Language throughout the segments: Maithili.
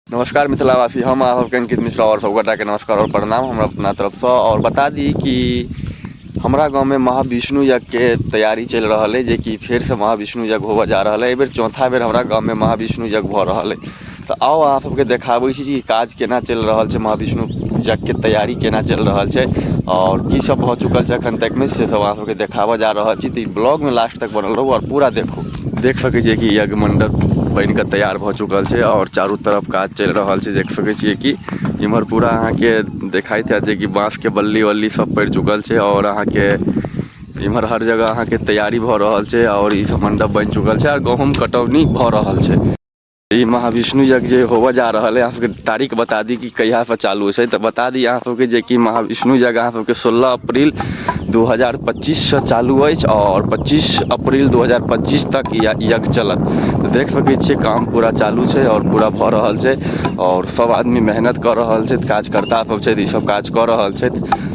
नमस्कार मिथिलावासी, हम आपके अंकित मिश्रा और सबगोटा के नमस्कार और प्रणाम हमरा अपना तरफ से। और बता दी कि हमरा गांव में महाविष्णु यज्ञ के तैयारी चल रहा है, जे कि फिर से महाविष्णु यज्ञ होवे जा रहा है। एहि बेर चौथा बेर हमरा गांव में महाविष्णु यज्ञ भ रहा है। तो आओ अहाँ सबके देखाबै छी कि काज केना चल रहा है, महाविष्णु यज्ञ के तैयारी केना चल रहा है और की सब भ चुकल है अखन तक में, से सब अहाँ सबके देखाबऽ जा रहा छी। तो ब्लॉग में लास्ट तक बनल रहू और पूरा देखो। देख सकै छियै कि यज्ञ मंडप बन के तैयार भ चुकल है और चारों तरफ काज चल रहा है। देख सकै छियै कि इम्हर पूरा अहाँ के देखाइत है जे कि बाँस के बल्ली वल्ली सब पड़ चुकल है और अहाँ के इम्हर हर जगह अहाँ के तैयारी भ रहल है और ई सब मंडप बन चुकल है और गहूम कटौनी भ रहल है। ई महाविष्णु यज्ञ जे होवे जा रहा है, अहाँ सबके तारीख बता दी कि कहिया से चालू है। तो बता दी अहाँ सबके जे कि महाविष्णु यज्ञ अहाँ सबके 16 अप्रैल 2025 से चालू है और 25 अप्रैल 2025 तक यज्ञ चलत। तो देख सकै छियै काम पूरा चालू है और पूरा भ रहल है और सब आदमी मेहनत कर रहल है, कार्यकर्ता सब छै ई सब काज कर रहल है।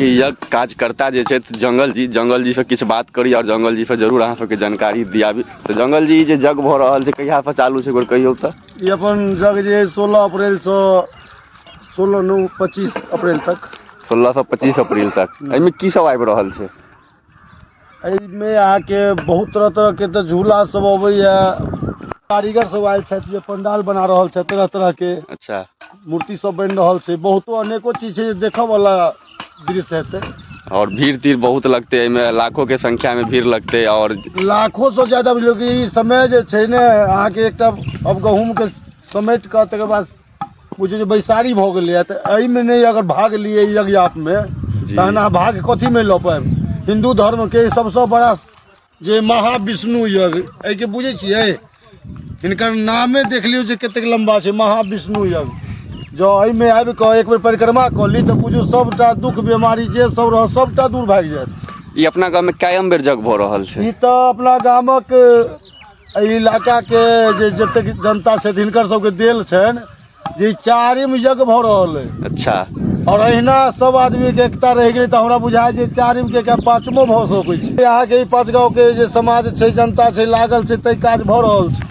यज्ञ कार्यकर्ता जे छै जंगल जी से किछु बात करी और जंगल जी से जरूर अहाँ सबके जानकारी दियाबी। तो जंगल जी जे यज्ञ भ रहल है कहिया से चालू है, कहियो त ये अपन यज्ञ जे 16 अप्रैल से 25 अप्रैल तक 16 से 25 अप्रैल तक। एहिमे की सब आबि रहल छै? एहिमे अहाँके बहुत तरह तरह के तो झूला सब अबैया, कारीगर सब आयल छथि जे पंडाल बना रहल छथि तरह तरह के। अच्छा, मूर्ति सब बन रहल छै, बहुतो अनेको चीज छै देखऽ वाला दृश्य हेतै। और भीड़ तीड़ बहुत लगते, एहिमे लाखों के संख्या में भीड़ लगते और लाखों से ज्यादा लोग। ई समय जे छै ने अहाँके एकटा अब गहूम के समेट कऽ तकर बाद बुझियौ जे बैसारी भऽ गेलै। तऽ एहिमे नहि अगर भाग लिए यज्ञ में तहन अहाँ भाग कथी में लऽ पाएब? हिंदू धर्म के सबसे बड़ा जे महाविष्णु यज्ञ, एहिके बुझै छियै? हिनकर नामे देख लियौ जे कतेक लंबा छै, महाविष्णु यज्ञ। जो एहिमे आबि कऽ एक बेर परिक्रमा कऽ ली तऽ बुझू सबटा दुख बीमारी जे सब रह सबटा दूर भागि जायत। ई अपना गाँव में कायम बेर यज्ञ भ रहल छै। ई तऽ अपना गामक इलाका के जे जतेक जनता छै हिनकर सबके देल छनि जे 4म यज्ञ भ रहल है। अच्छा, और अहिना सब आदमी के एकता रह गेलै तऽ हमरा बुझाय जे 4म के 5मो भ सकै छै। यहाँ के 5 गाँव के जे समाज छै, जनता छै लागल छै, तै काज भ रहल छै।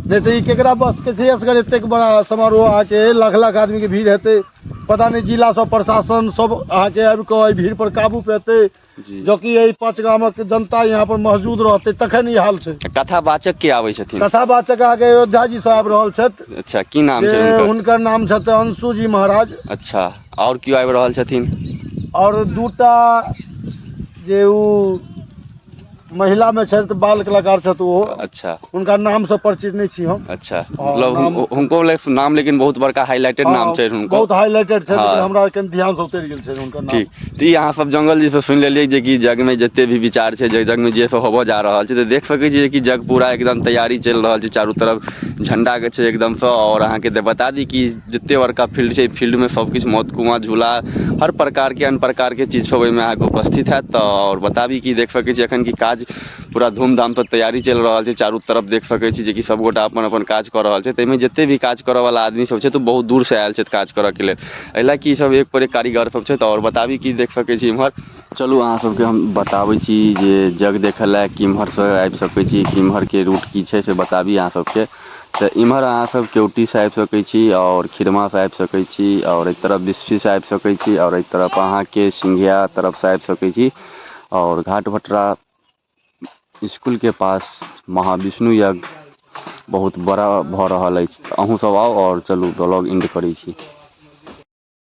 नहीं तो केकरा बस के छै असगर एतेक बड़ा समारोह आके लाख लाख आदमी के भीड़ हेतै? पता नहीं जिला सब प्रशासन सब आके आबि कऽ भीड़ पर काबू पेतै, जो कि यही 5 गामक जनता यहाँ पर मौजूद रहते तखन ई हाल छै। कथावाचक के आबै छथिन? कथावाचक आके अयोध्या जी से आबि रहल छथि। अच्छा, की नाम छै हुनकर? नाम छथि अंशु जी महाराज। अच्छा, और क्यों आबि रहल छथिन? और दूटा जे उ महिला में छथि बाल कलाकार छथि वो। अच्छा, उनका नाम से परिचित नहीं छी हम। अच्छा, मतलब उनको नाम लेकिन बहुत बड़का हाईलाइटेड नाम छै उनको, बहुत हाईलाइटेड छै, लेकिन हमरा कनि ध्यान से उतरि गेल छै उनका नाम। ठीक, तो यहाँ सब जंगल जी से सुन लेलिए जे कि यज्ञ में जते भी विचार छै, यज्ञ में जे सब होबऽ जा रहल छै, तो देख सकै छियै कि यज्ञ पूरा एकदम तैयारी चल रहल छै। चारों तरफ झंडा के छै एकदम से। और अहाँ के बता दी कि जते बड़का फील्ड छै, फील्ड में सब किछु मौत कुआं झूला हर प्रकार के अन्य प्रकार के चीज सब में अहाँके उपस्थित है। तो और बताबी कि देख सकै छी अखन की काज पूरा धूमधाम से तैयारी चल रहा है। चारों तरफ देख सकै छी जे कि सब गोटा अपन अपन काज कर रहल छै। तैमे जते भी काज करऽ वाला आदमी सब छै तो बहुत दूर से आयल छै काज करऽ के लेल। एहि कि सब एक पर एक कारीगर सब छै। तो और बताबी कि देख सकै छी इम्हर चलू अहाँ सबके हम बताबै छी जे यज्ञ देखै लए किम्हर से आबि सकै छी, किम्हर के रूट की छै से बताबी अहाँ सबके। तो इम्हर अहाँ सब केवटी से आबि सकै छी और खिरमा से आबि सकै छी और एक तरफ बिस्फी से आबि सकै छी और एक तरफ अहाँ के सिंघिया तरफ से आबि सकै छी। और घाट भटरा स्कूल के पास महाविष्णु यज्ञ बहुत बड़ा भ रहल अछि। अहूँ सब आओ और चलू ब्लॉग एंड करै छी।